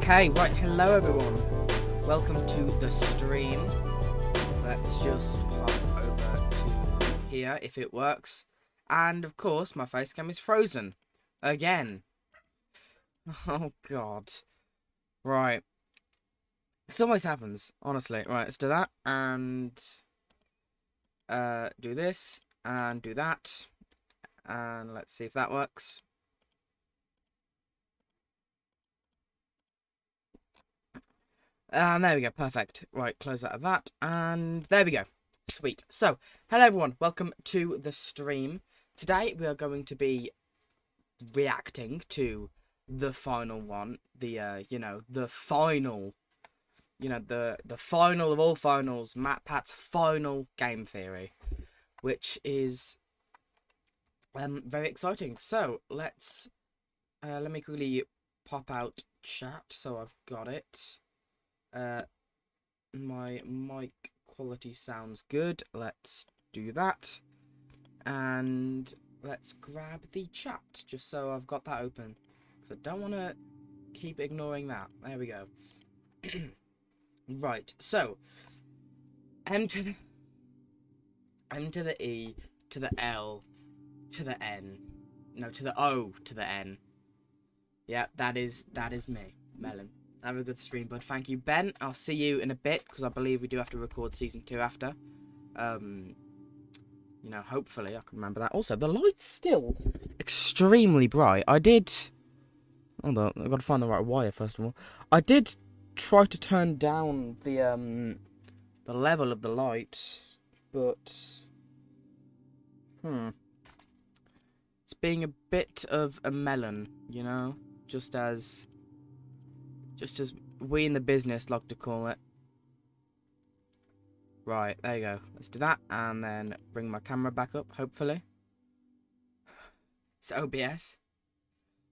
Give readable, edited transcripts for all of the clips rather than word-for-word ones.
Okay, right, hello everyone. Welcome to the stream. Let's just hop over to here if it works. And of course, my face cam is frozen. Again. Oh god. Right. This always happens, honestly. Right, let's do that and do this and do that. And let's see if that works. And there we go, perfect. Right, close out of that, and there we go. Sweet. So, hello everyone, welcome to the stream. Today we are going to be reacting to the final one, the final, the final of all finals, MatPat's final game theory, which is very exciting. So, let me quickly pop out chat so I've got it. My mic quality sounds good. Let's do that. And let's grab the chat just so I've got that open. Because I don't want to keep ignoring that. There we go. Right, so M to the E to the L to the N. No, to the O to the N. Yeah, that is me, Melon. Have a good stream, bud. Thank you, Ben. I'll see you in a bit, because I believe we do have to record Season 2 after. Hopefully I can remember that. Also, the light's still extremely bright. Hold on, I've got to find the right wire, first of all. I did try to turn down the level of the light, but... It's being a bit of a melon, Just as we in the business like to call it. Right, there you go. Let's do that, and then bring my camera back up, hopefully. It's OBS.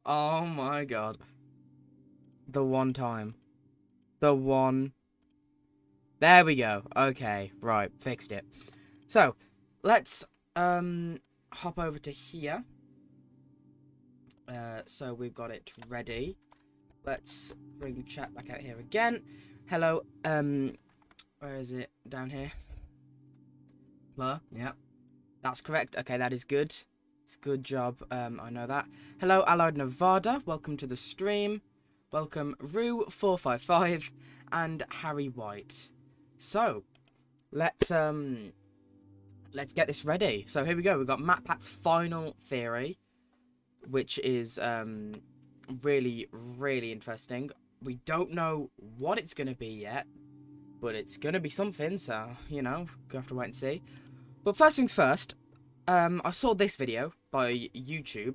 Oh my god. The one time. The one. There we go. Okay, right, fixed it. So, let's hop over to here. So we've got it ready. Let's bring the chat back out here again. Hello, where is it? Down here. Blur, yeah. That's correct. Okay, that is good. It's a good job. I know that. Hello, Allied Nevada. Welcome to the stream. Welcome, Rue455 and Harry White. So, let's get this ready. So here we go. We've got MatPat's final theory, which is really, really interesting. We don't know what it's going to be yet, but it's going to be something, so, gonna have to wait and see. But first things first, I saw this video by YouTube.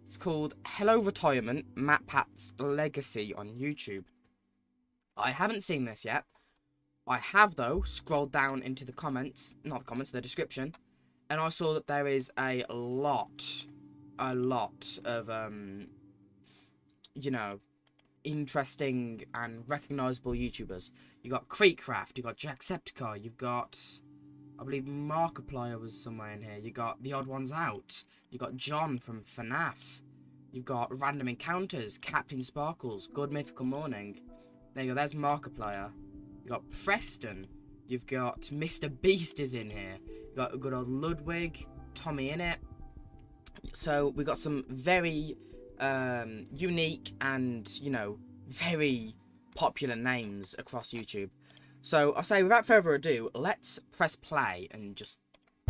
It's called Hello Retirement, MatPat's Legacy on YouTube. I haven't seen this yet. I have, though, scrolled down into the comments, not the comments, the description, and I saw that there is a lot of, interesting and recognizable YouTubers. You got Creekcraft, you got Jacksepticeye, you've got, I believe Markiplier was somewhere in here. You got The Odd Ones Out. You got John from FNAF. You've got Random Encounters, Captain Sparkles, Good Mythical Morning. There you go, there's Markiplier. You got Preston. You've got Mr. Beast is in here. You got a good old Ludwig, Tommy in it. So we got some very unique and, you know, very popular names across YouTube. So I'll say, without further ado, let's press play and just...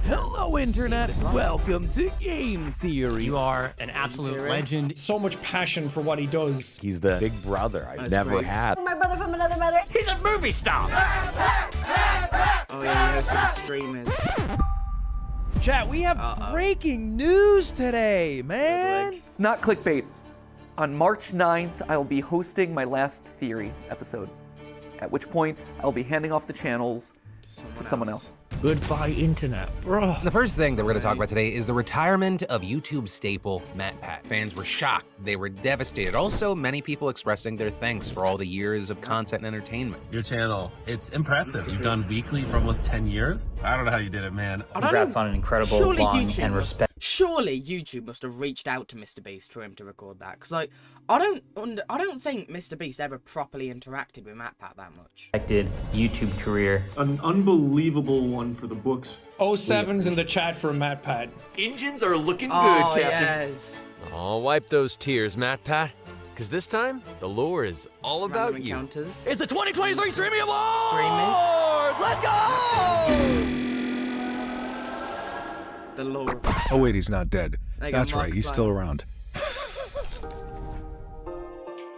Hello, Internet. Welcome to Game Theory. You are an absolute legend. So much passion for what he does. He's the big brother I've never had. My brother from another mother. He's a movie star. Oh yeah, he hosted the streamers. Chat, we have breaking news today, man. It's not clickbait. On March 9th, I will be hosting my last Theory episode, at which point I'll be handing off the channels to someone else. Goodbye, Internet, bro. The first thing that we're going to talk about today is the retirement of YouTube staple MatPat. Fans were shocked. They were devastated. Also, many people expressing their thanks for all the years of content and entertainment. Your channel, it's impressive. You've done weekly for almost 10 years. I don't know how you did it, man. Congrats on an incredible, long, and respect. Surely YouTube must have reached out to Mr. Beast for him to record that, because like I don't think Mr. Beast ever properly interacted with MatPat that much. YouTube career. An unbelievable one for the books. 07's in the chat for MatPat. Engines are looking good, Oh Captain. yes. I'll wipe those tears, MatPat. Because this time, the lore is all about Random you. Encounters. It's the 2023 Streaming Awards! Streamers. Let's go! The lore. Oh wait, he's not dead. That's right, he's still around.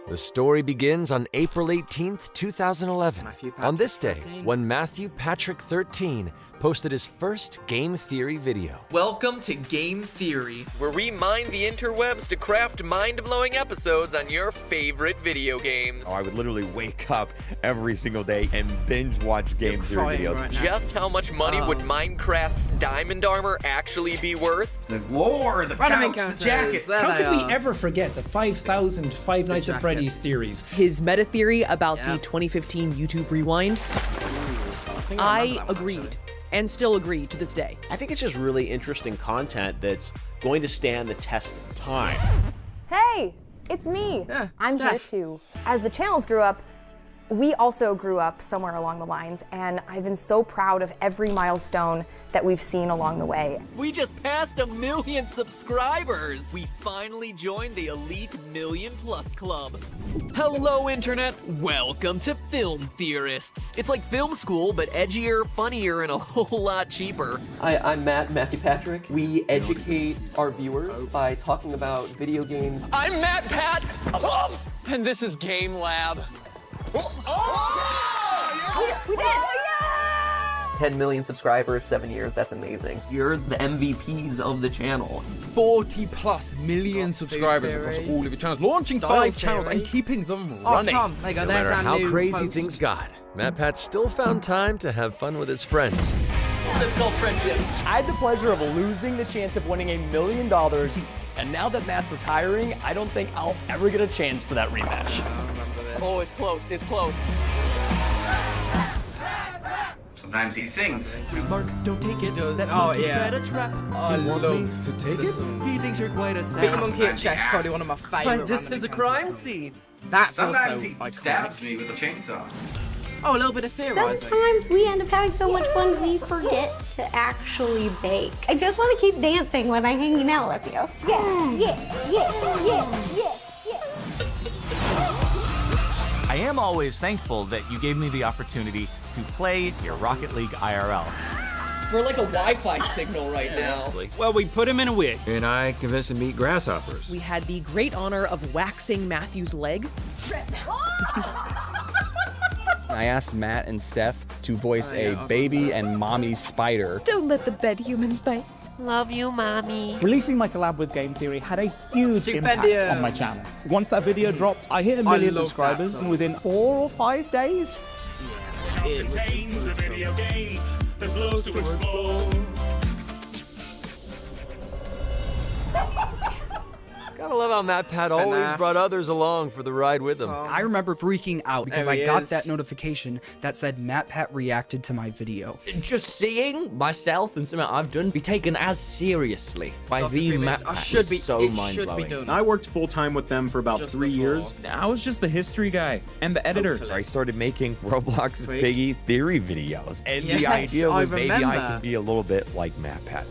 The story begins on April 18th, 2011. On this day, when Matthew Patrick 13 posted his first Game Theory video. Welcome to Game Theory, where we mine the interwebs to craft mind-blowing episodes on your favorite video games. Oh, I would literally wake up every single day and binge watch Game Theory videos. Right Just how much money would Minecraft's diamond armor actually be worth? The lore, the Random pouch, the Encounters. jacket. How could we ever forget the 5,000 Five Nights at Freddy's theories? His meta theory about the 2015 YouTube Rewind, I agreed. And still agree to this day. I think it's just really interesting content that's going to stand the test of time. Hey, it's me. Yeah, I'm Steph. here too. As the channels grew up, we also grew up somewhere along the lines, and I've been so proud of every milestone that we've seen along the way. We just passed 1 million subscribers! We finally joined the elite million plus club. Hello, Internet! Welcome to Film Theorists. It's like film school, but edgier, funnier, and a whole lot cheaper. Hi, I'm Matthew Patrick. We educate our viewers by talking about video games. I'm MatPat, and this is Game Lab. We did it! 10 million subscribers, 7 years, that's amazing. You're the MVPs of the channel. 40+ million subscribers across all of your channels, launching 5 channels and keeping them running. Tom, there you go, No there's matter our how new crazy post. things got, MatPat still found time to have fun with his friends. That's called friendship. I had the pleasure of losing the chance of winning $1 million, and now that Matt's retiring, I don't think I'll ever get a chance for that rematch. Oh, it's close, it's close. Sometimes he sings. Mark, don't take it. That Oh, monkey yeah. set a trap. I He wants love me to take it? He thinks you're quite a Big savage. Monkey at Chess, probably one of my favourite. This is a crime scene. That's Sometimes also he iconic. stabs me with a chainsaw. Oh, a little bit of theorizing. Sometimes we end up having so much fun we forget to actually bake. I just want to keep dancing when I'm hanging out with you. Yes, yes, yes, yes, yes, yes. I am always thankful that you gave me the opportunity to play your Rocket League IRL. We're like a Wi-Fi signal right now. Well, we put him in a wig. And I convinced him to eat grasshoppers. We had the great honor of waxing Matthew's leg. I asked Matt and Steph to voice a baby and mommy spider. Don't let the bed humans bite. Love you, Mommy. Releasing my collab with Game Theory had a huge impact on my channel. Once that video dropped, I hit 1 million love that subscribers song. within 4 or 5 days. It was a good song. There's loads to explore. Gotta love how MatPat always brought others along for the ride with him. I remember freaking out because There I he got is. that notification that said MatPat reacted to my video. Just seeing myself and something I've done be taken as seriously by the MatPat is so mind-blowing. I worked full-time with them for about 3 years. I was just the history guy and the editor. I started making Roblox Piggy theory videos, and the Yes, idea was I maybe I remember. could be a little bit like MatPat.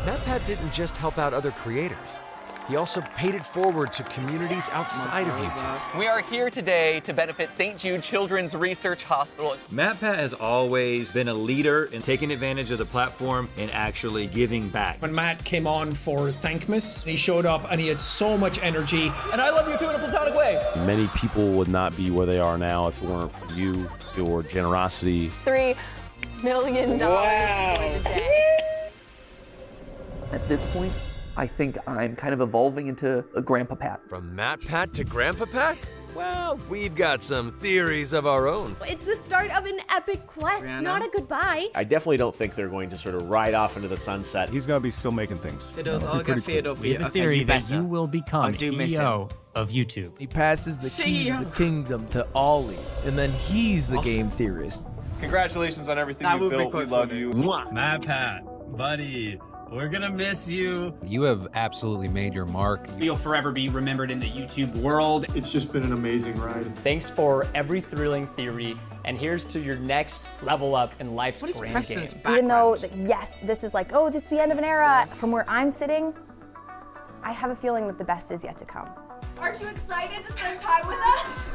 MatPat didn't just help out other creators. He also paid it forward to communities outside of YouTube. We are here today to benefit St. Jude Children's Research Hospital. MatPat has always been a leader in taking advantage of the platform and actually giving back. When Matt came on for Thankmas, he showed up and he had so much energy. And I love you too in a platonic way. Many people would not be where they are now if it weren't for you, your generosity. $3 million. Wow. At this point, I think I'm kind of evolving into a Grandpa Pat. From MatPat to Grandpa Pat? Well, we've got some theories of our own. It's the start of an epic quest, not a goodbye. I definitely don't think they're going to sort of ride off into the sunset. He's going to be still making things. I'll get Theodore for We you. have a Okay, theory you that better. you will become I do miss him. CEO of YouTube. He passes the keys of CEO. the kingdom to Ollie, and then he's the game theorist. Congratulations on everything That you would be built. We quite love funny. you. MatPat, buddy, we're gonna miss you. You have absolutely made your mark. You'll forever be remembered in the YouTube world. It's just been an amazing ride. Thanks for every thrilling theory, and here's to your next level up in life's What is grand Preston's game. Even though, yes, this is like, oh, that's the end of an era. From where I'm sitting, I have a feeling that the best is yet to come. Aren't you excited to spend time with us?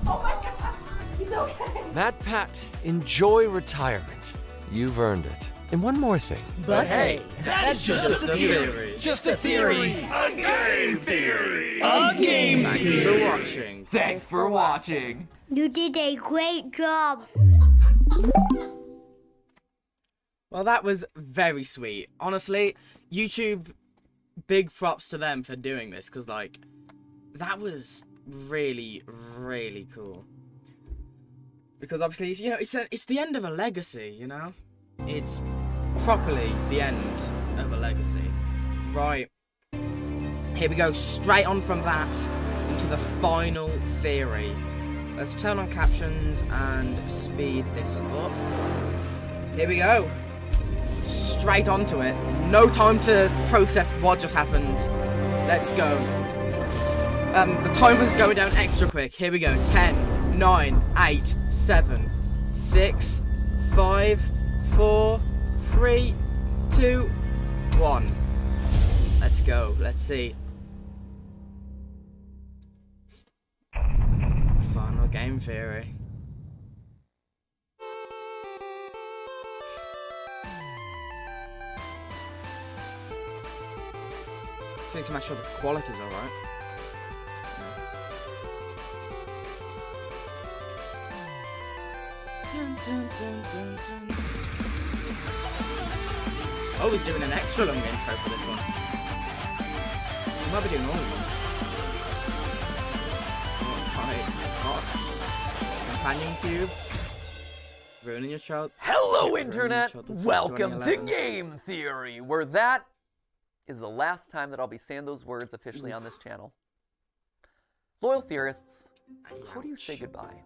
Oh my God, he's okay. MatPat, enjoy retirement. You've earned it. And one more thing. But hey, that's just a theory. Just a theory. A game theory. A game Thanks for watching. Thanks for watching. You did a great job. Well, that was very sweet. Honestly, YouTube, big props to them for doing this, because, like, that was really, really cool. Because, obviously, you know, it's the end of a legacy, you know? It's properly the end of a legacy. Right. Here we go, straight on from that into the final theory. Let's turn on captions and speed this up. Here we go. Straight onto it. No time to process what just happened. Let's go. The timer's going down extra quick. Here we go. 10, 9, 8, 7, 6, 5, 4, 3, 2, 1. Let's go. Let's see. Final game theory. Just need to make sure the quality's alright. Oh, he's doing an extra long intro for this one. He might be doing all of them. Companion cube. Ruining your child. Hello, Ruining your Internet. childhood since Welcome to 2011. Game Theory, where that is the last time that I'll be saying those words officially on this channel. Loyal theorists, how do you say goodbye?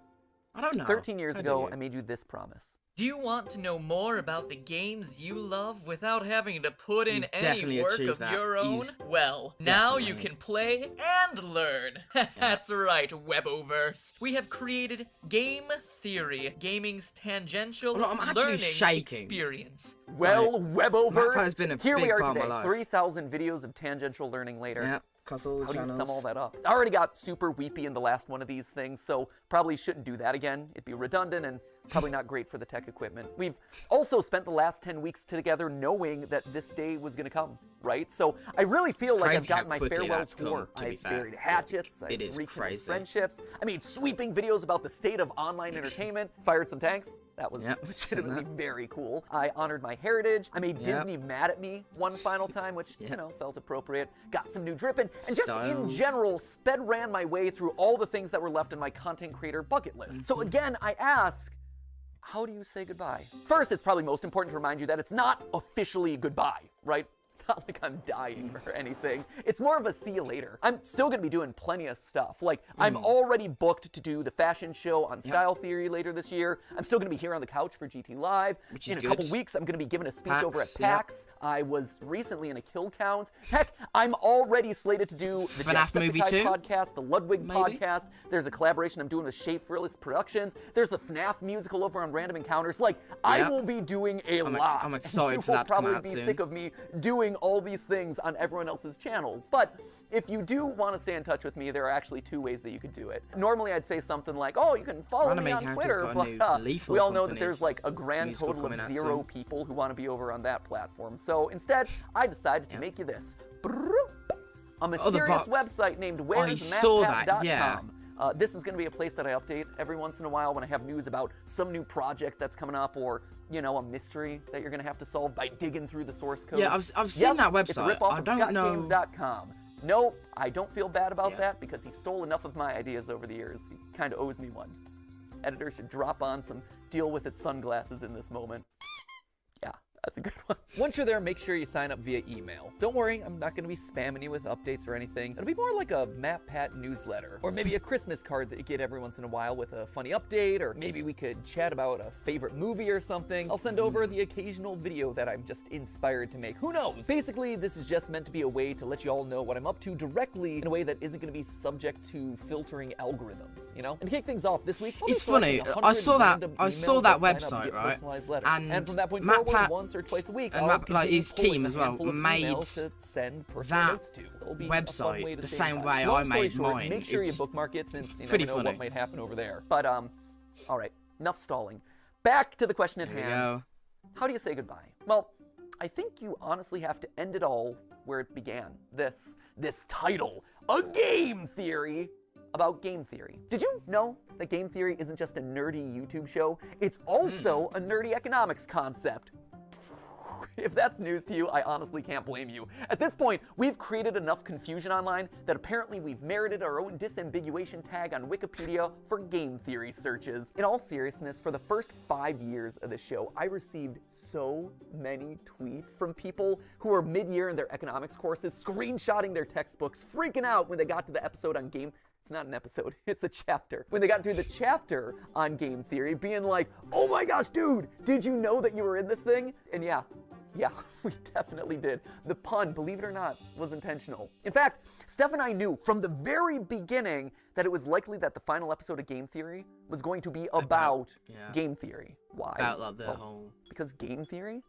I don't know. 13 years How do ago, you? I made you this promise. Do you want to know more about the games you love without having to put in You've any definitely work achieved of that. your own? You've Well, now you definitely. can play and learn. That's right, Weboverse. We have created Game Theory, gaming's tangential Oh, no, I'm actually learning shaking. experience. Well, MatPat Weboverse, has been a here we big are part of today, my life. 3,000 videos of tangential learning later. Yeah, across all the How do you channels. sum all that up? I already got super weepy in the last one of these things, so probably shouldn't do that again. It'd be redundant and probably not great for the tech equipment. We've also spent the last 10 weeks together knowing that this day was going to come, right? So I really feel like I've crazy how gotten my quickly farewell that's come, tour. to be I've fair. buried hatchets, It I've is rekindled crazy. friendships, I made sweeping videos about the state of online entertainment, fired some tanks. That was Yep, legitimately seen very cool. I honored my heritage. I made Yep. Disney mad at me one final time, which, you Yep. know, felt appropriate. Got some new dripping, and just in Styles. general, sped ran my way through all the things that were left in my content creator bucket list. So again, I ask, how do you say goodbye? First, it's probably most important to remind you that it's not officially goodbye, right? not like I'm dying or anything. It's more of a see you later. I'm still gonna be doing plenty of stuff. Like, I'm already booked to do the fashion show on Style Theory later this year. I'm still gonna be here on the couch for GT Live. In a couple weeks, I'm gonna be giving a speech over at PAX. I was recently in a kill count. Heck, I'm already slated to do the FNAF movie too? podcast, the Ludwig podcast. There's a collaboration I'm doing with Shea Frillis Productions. There's the FNAF musical over on Random Encounters. Like, I will be doing a lot. I'm excited for that to come out soon. You will probably be sick of me doing all these things on everyone else's channels. But if you do want to stay in touch with me, there are actually 2 ways that you could do it. Normally, I'd say something like, oh, you can follow me on Twitter, but we all know that there's like a grand total of 0 people who want to be over on that platform. So instead, I decided to make you this. A mysterious website named where'smatpat.com. This is going to be a place that I update every once in a while when I have news about some new project that's coming up, or, you know, a mystery that you're going to have to solve by digging through the source code. Yeah, I've seen that website. It's a ripoff I don't know. ScottGames.com. No, I don't feel bad about that because he stole enough of my ideas over the years. He kind of owes me one. Editor should drop on some deal with it sunglasses in this moment. Yeah, that's a good one. Once you're there, make sure you sign up via email. Don't worry, I'm not going to be spamming you with updates or anything. It'll be more like a MatPat newsletter, or maybe a Christmas card that you get every once in a while with a funny update, or maybe we could chat about a favorite movie or something. I'll send over the occasional video that I'm just inspired to make. Who knows? Basically, this is just meant to be a way to let you all know what I'm up to directly in a way that isn't going to be subject to filtering algorithms, you know? And to kick things off this week, it's funny. I saw that website, right? And from that point MatPat, forward, once or twice a week, and like his team as well, made to send that website the same way I made mine. Make sure you bookmark it, since you pretty never know funny. what might happen over there. But all right, enough stalling. Back to the question at Here we hand. go. How do you say goodbye? Well, I think you honestly have to end it all where it began. This title, A Game Theory about game theory. Did you know that game theory isn't just a nerdy YouTube show? It's also a nerdy economics concept. If that's news to you, I honestly can't blame you. At this point, we've created enough confusion online that apparently we've merited our own disambiguation tag on Wikipedia for game theory searches. In all seriousness, for the first 5 years of the show, I received so many tweets from people who are mid-year in their economics courses, screenshotting their textbooks, freaking out when they got to the episode on game. It's not an episode, it's a chapter. When they got to the chapter on game theory, being like, oh my gosh, dude, did you know that you were in this thing? And yeah, we definitely did. The pun, believe it or not, was intentional. In fact, Steph and I knew from the very beginning that it was likely that the final episode of Game Theory was going to be about game theory. Why? About the whole... Because game theory,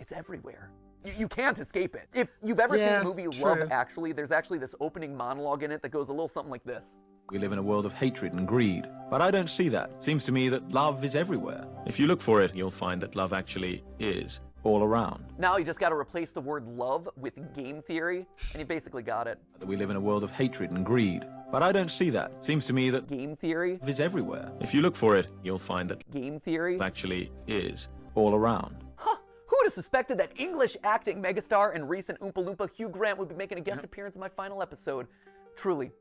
it's everywhere. You can't escape it. If you've ever seen the movie Love Actually, there's actually this opening monologue in it that goes a little something like this. We live in a world of hatred and greed, but I don't see that. Seems to me that love is everywhere. If you look for it, you'll find that love actually is all around. Now you just got to replace the word love with game theory, and you basically got it. We live in a world of hatred and greed, but I don't see that. Seems to me that game theory is everywhere. If you look for it, you'll find that game theory actually is all around. Who would have suspected that English acting megastar and recent Oompa Loompa Hugh Grant would be making a guest appearance in my final episode? Truly,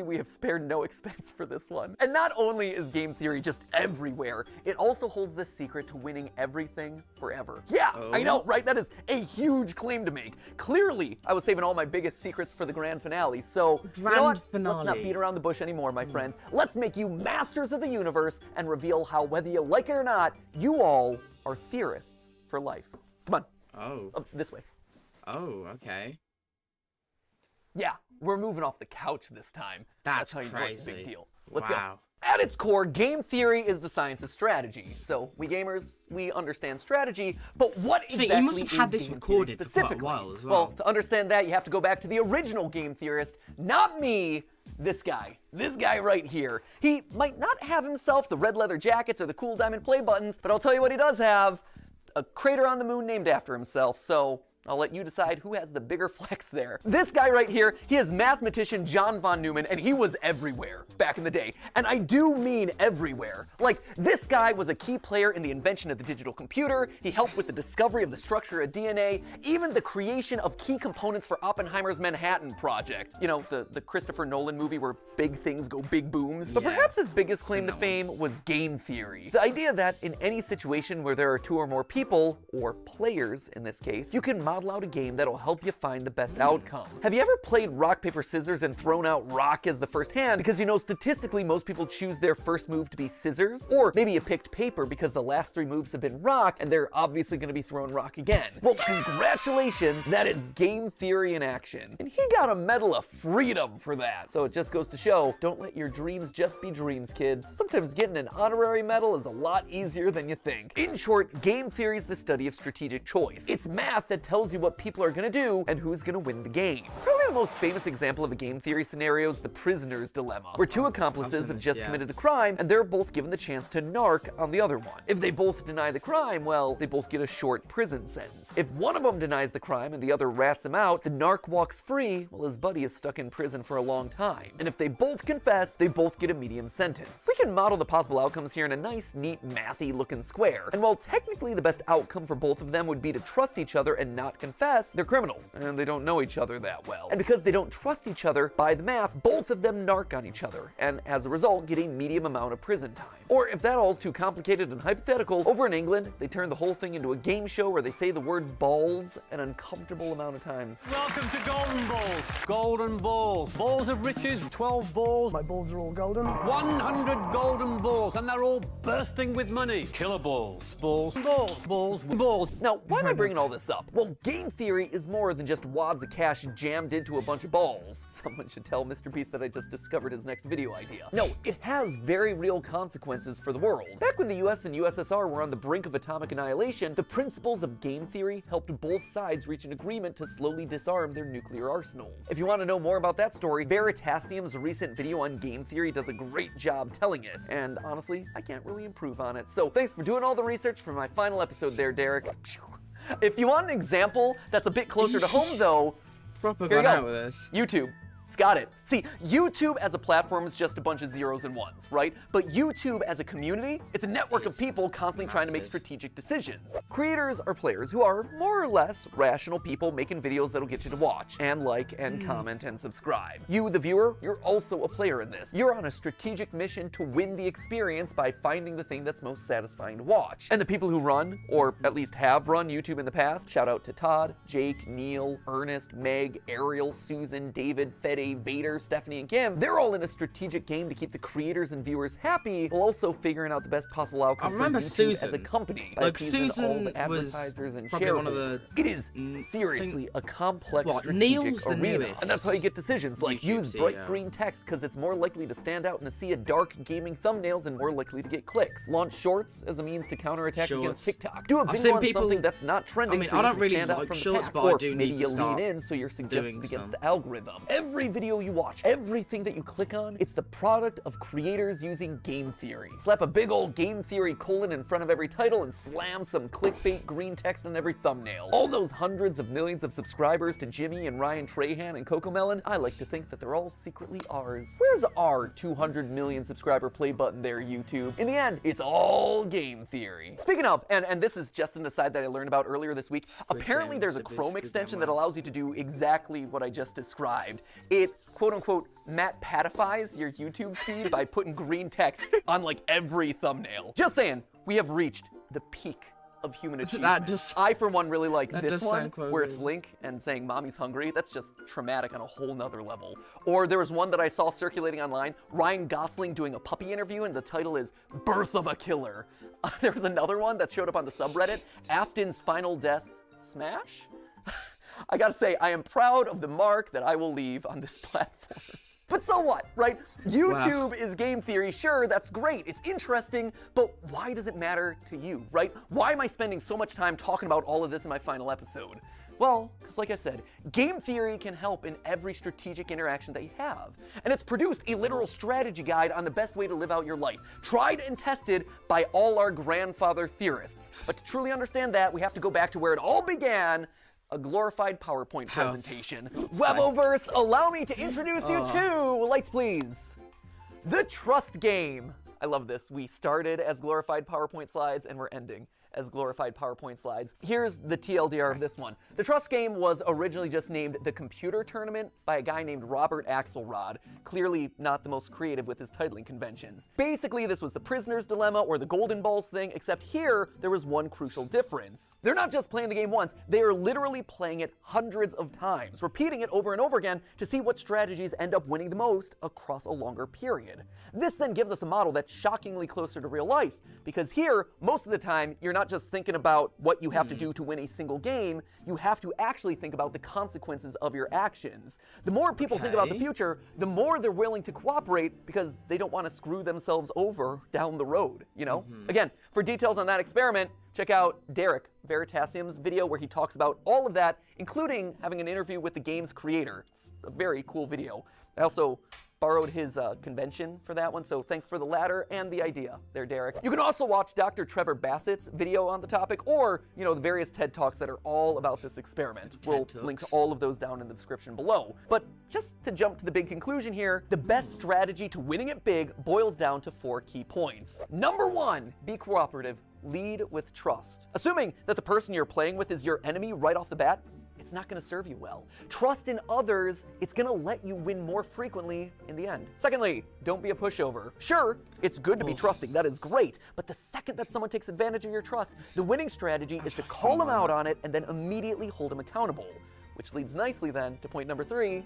we have spared no expense for this one. And not only is game theory just everywhere, it also holds the secret to winning everything forever. Yeah, I know, right? That is a huge claim to make. Clearly, I was saving all my biggest secrets for the grand finale. So, you know what? Let's not beat around the bush anymore, my friends. Let's make you masters of the universe and reveal how, whether you like it or not, you all are theorists for life. Come on. This way. Oh, okay. Yeah, we're moving off the couch this time. That's how you know it's a big deal. Let's go. At its core, game theory is the science of strategy. So we gamers, we understand strategy, but what exactly you must have had this game recorded theory for quite a while as well. Well, to understand that, you have to go back to the original game theorist, not me, this guy right here. He might not have himself the red leather jackets or the cool diamond play buttons, but I'll tell you what he does have. A crater on the moon named after himself, so I'll let you decide who has the bigger flex there. This guy right here, he is mathematician John von Neumann, and he was everywhere back in the day. And I do mean everywhere. Like, this guy was a key player in the invention of the digital computer. He helped with the discovery of the structure of DNA, even the creation of key components for Oppenheimer's Manhattan Project. You know, the Christopher Nolan movie where big things go big booms. But perhaps his biggest claim to fame was game theory. The idea that in any situation where there are two or more people, or players in this case, you can model model out a game that'll help you find the best outcome. Have you ever played rock, paper, scissors and thrown out rock as the first hand because you know statistically most people choose their first move to be scissors? Or maybe you picked paper because the last 3 moves have been rock and they're obviously going to be throwing rock again. Well, congratulations, that is game theory in action. And he got a Medal of Freedom for that. So it just goes to show, don't let your dreams just be dreams, kids. Sometimes getting an honorary medal is a lot easier than you think. In short, game theory is the study of strategic choice. It's math that tells you what people are going to do and who's going to win the game. Probably the most famous example of a game theory scenario is the prisoner's dilemma, where 2 accomplices have just committed a crime and they're both given the chance to narc on the other one. If they both deny the crime, well, they both get a short prison sentence. If one of them denies the crime and the other rats him out, the narc walks free while his buddy is stuck in prison for a long time. And if they both confess, they both get a medium sentence. We can model the possible outcomes here in a nice, neat, mathy looking square. And while technically the best outcome for both of them would be to trust each other and not confess, they're criminals and they don't know each other that well. And because they don't trust each other, by the math, both of them narc on each other, and as a result, get a medium amount of prison time. Or if that all's too complicated and hypothetical, over in England, they turn the whole thing into a game show where they say the word balls an uncomfortable amount of times. Welcome to Golden Balls. Golden balls. Balls of riches, 12 balls. My balls are all golden. 100 golden balls, and they're all bursting with money. Killer balls. Balls. Balls. Balls. Balls. Now, why am I bringing all this up? Well, game theory is more than just wads of cash jammed into a bunch of balls. Someone should tell Mr. Beast that I just discovered his next video idea. No, it has very real consequences for the world. Back when the US and USSR were on the brink of atomic annihilation, the principles of game theory helped both sides reach an agreement to slowly disarm their nuclear arsenals. If you want to know more about that story, Veritasium's recent video on game theory does a great job telling it. And honestly, I can't really improve on it. So thanks for doing all the research for my final episode there, Derek. If you want an example that's a bit closer to home though, proper here you gone out go. with this. YouTube. It's got it. See, YouTube as a platform is just a bunch of zeros and ones, right? But YouTube as a community, it's a network of people constantly trying to make strategic decisions. Creators are players who are more or less rational people making videos that'll get you to watch and like and comment and subscribe. You, the viewer, you're also a player in this. You're on a strategic mission to win the experience by finding the thing that's most satisfying to watch. And the people who run, or at least have run YouTube in the past, shout out to Todd, Jake, Neil, Ernest, Meg, Ariel, Susan, David, Fede, Vader, Stephanie, and Kim, they're all in a strategic game to keep the creators and viewers happy, while also figuring out the best possible outcome for YouTube Susan. as a company. Like, appeasing Susan all the advertisers and probably one of shareholders. the- It is seriously a complex strategic Neil's the arena. newest And that's how you get decisions like use YouTube bright CEO. green text because it's more likely to stand out in a sea of dark gaming thumbnails and more likely to get clicks. Launch shorts as a means to counterattack Shorts. against TikTok. Do a I've video seen on people- something that's not trending I mean, so I you don't can really stand out like from the shorts, pack. but I Or do maybe need to you lean start in so you're suggested doing against some. the algorithm. Every video you watch, everything that you click on, it's the product of creators using game theory. Slap a big old game theory colon in front of every title and slam some clickbait green text on every thumbnail. All those hundreds of millions of subscribers to Jimmy and Ryan Trahan and Cocomelon, I like to think that they're all secretly ours. Where's our 200 million subscriber play button there, YouTube? In the end, it's all game theory. Speaking of, and this is just an aside that I learned about earlier this week, apparently there's a Chrome extension that allows you to do exactly what I just described. It, quote unquote, MatPatifies your YouTube feed by putting green text on like every thumbnail. Just saying, we have reached the peak of human achievement. I, for one, really like this one, where it's Link and saying mommy's hungry. That's just traumatic on a whole nother level. Or there was one that I saw circulating online, Ryan Gosling doing a puppy interview, and the title is Birth of a Killer. There was another one that showed up on the subreddit, Afton's Final Death Smash? I gotta say, I am proud of the mark that I will leave on this platform. But so what, right? YouTube is game theory, sure, that's great, it's interesting, but why does it matter to you, right? Why am I spending so much time talking about all of this in my final episode? Well, because like I said, game theory can help in every strategic interaction that you have. And it's produced a literal strategy guide on the best way to live out your life, tried and tested by all our grandfather theorists. But to truly understand that, we have to go back to where it all began, a glorified PowerPoint presentation. Weboverse, allow me to introduce you to, lights please, the trust game. I love this. We started as glorified PowerPoint slides and we're ending as glorified PowerPoint slides. Here's the TLDR of this one. The Trust game was originally just named the Computer Tournament by a guy named Robert Axelrod, clearly not the most creative with his titling conventions. Basically, this was the Prisoner's Dilemma or the Golden Balls thing, except here there was one crucial difference. They're not just playing the game once, they are literally playing it hundreds of times, repeating it over and over again to see what strategies end up winning the most across a longer period. This then gives us a model that's shockingly closer to real life, because here, most of the time, you're not just thinking about what you have to do to win a single game, you have to actually think about the consequences of your actions. The more people think about the future, the more they're willing to cooperate because they don't want to screw themselves over down the road, you know? Again, for details on that experiment, check out Derek Veritasium's video where he talks about all of that, including having an interview with the game's creator. It's a very cool video. I also borrowed his convention for that one, so thanks for the latter and the idea there, Derek. You can also watch Dr. Trevor Bassett's video on the topic, or, you know, the various TED Talks that are all about this experiment. We'll link to all of those down in the description below. But just to jump to the big conclusion here, the best strategy to winning it big boils down to 4 key points. Number 1, be cooperative. Lead with trust. Assuming that the person you're playing with is your enemy right off the bat, it's not going to serve you well. Trust in others, it's going to let you win more frequently in the end. Secondly, don't be a pushover. Sure, it's good to be trusting, that is great, but the second that someone takes advantage of your trust, the winning strategy is to call them out on it and then immediately hold them accountable. Which leads nicely then to point number 3,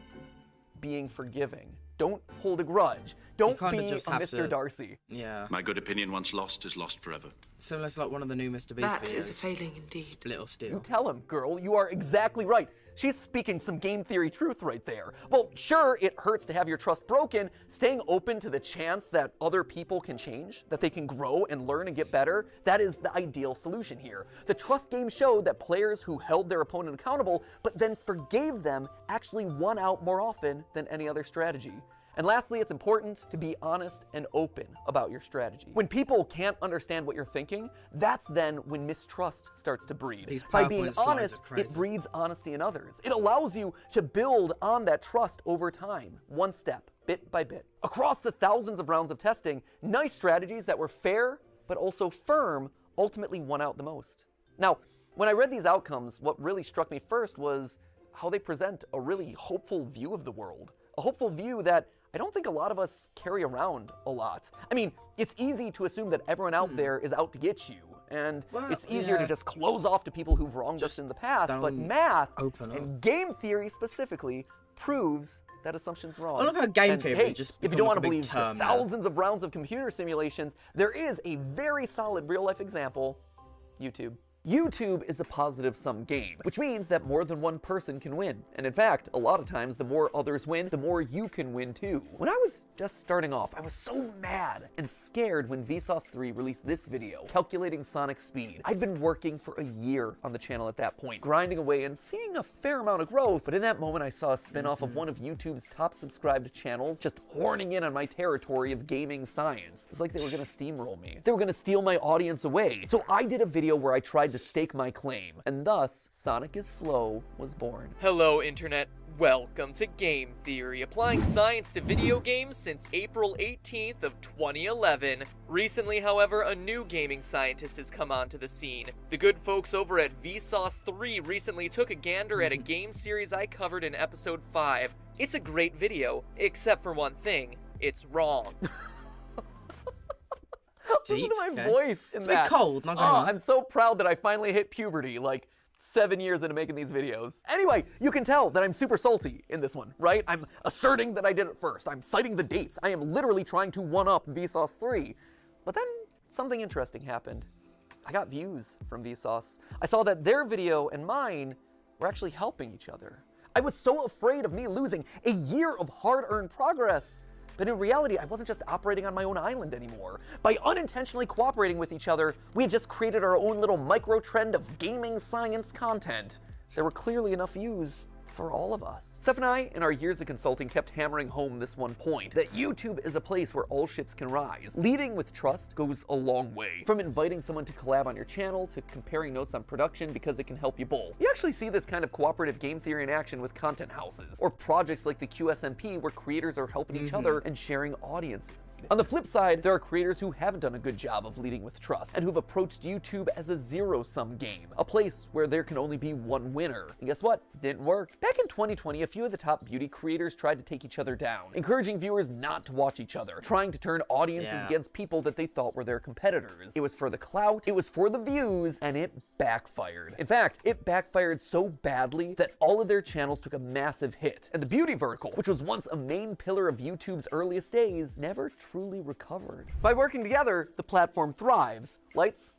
being forgiving. Don't hold a grudge. Don't be a Mr. Darcy. Yeah. My good opinion once lost is lost forever. Similar to like one of the new Mr. Beast That videos. is a failing indeed. Split or steal. You tell him, girl. You are exactly right. She's speaking some game theory truth right there. Well, sure, it hurts to have your trust broken. Staying open to the chance that other people can change, that they can grow and learn and get better, that is the ideal solution here. The trust game showed that players who held their opponent accountable, but then forgave them, actually won out more often than any other strategy. And lastly, it's important to be honest and open about your strategy. When people can't understand what you're thinking, that's then when mistrust starts to breed. By being honest, it breeds honesty in others. It allows you to build on that trust over time, one step, bit by bit. Across the thousands of rounds of testing, nice strategies that were fair, but also firm, ultimately won out the most. Now, when I read these outcomes, what really struck me first was how they present a really hopeful view of the world. A hopeful view that I don't think a lot of us carry around a lot. I mean, it's easy to assume that everyone out there is out to get you, and it's easier to just close off to people who've wronged us in the past, but math, and game theory specifically, proves that assumption's wrong. I love how game theory hey, just if you don't want to become a believe big term the now. thousands of rounds of computer simulations, there is a very solid real-life example, YouTube. YouTube is a positive-sum game, which means that more than one person can win. And in fact, a lot of times, the more others win, the more you can win too. When I was just starting off, I was so mad and scared when Vsauce 3 released this video, calculating Sonic speed. I'd been working for a year on the channel at that point, grinding away and seeing a fair amount of growth, but in that moment I saw a spin-off of one of YouTube's top subscribed channels just horning in on my territory of gaming science. It was like they were gonna steamroll me. They were gonna steal my audience away. So I did a video where I tried to stake my claim, and thus Sonic is Slow was born. Hello Internet, welcome to Game Theory, applying science to video games since April 18th of 2011. Recently, however, a new gaming scientist has come onto the scene. The good folks over at Vsauce 3 recently took a gander at a game series I covered in episode 5. It's a great video, except for one thing, it's wrong. Listen to my voice in It's that. a bit cold, not gonna lie. I'm so proud that I finally hit puberty, like 7 years into making these videos. Anyway, you can tell that I'm super salty in this one, right? I'm asserting that I did it first. I'm citing the dates. I am literally trying to one-up Vsauce 3. But then something interesting happened. I got views from Vsauce. I saw that their video and mine were actually helping each other. I was so afraid of me losing a year of hard-earned progress. But in reality, I wasn't just operating on my own island anymore. By unintentionally cooperating with each other, we had just created our own little micro-trend of gaming science content. There were clearly enough views for all of us. Steph and I, in our years of consulting, kept hammering home this one point, that YouTube is a place where all ships can rise. Leading with trust goes a long way. From inviting someone to collab on your channel, to comparing notes on production because it can help you both. You actually see this kind of cooperative game theory in action with content houses, or projects like the QSMP where creators are helping each other and sharing audiences. On the flip side, there are creators who haven't done a good job of leading with trust, and who've approached YouTube as a zero-sum game, a place where there can only be one winner. And guess what? Didn't work. Back in 2020, a few of the top beauty creators tried to take each other down, encouraging viewers not to watch each other, trying to turn audiences against people that they thought were their competitors. It was for the clout, it was for the views, and it backfired. In fact, it backfired so badly that all of their channels took a massive hit, and the beauty vertical, which was once a main pillar of YouTube's earliest days, never truly recovered. By working together, the platform thrives. Lights?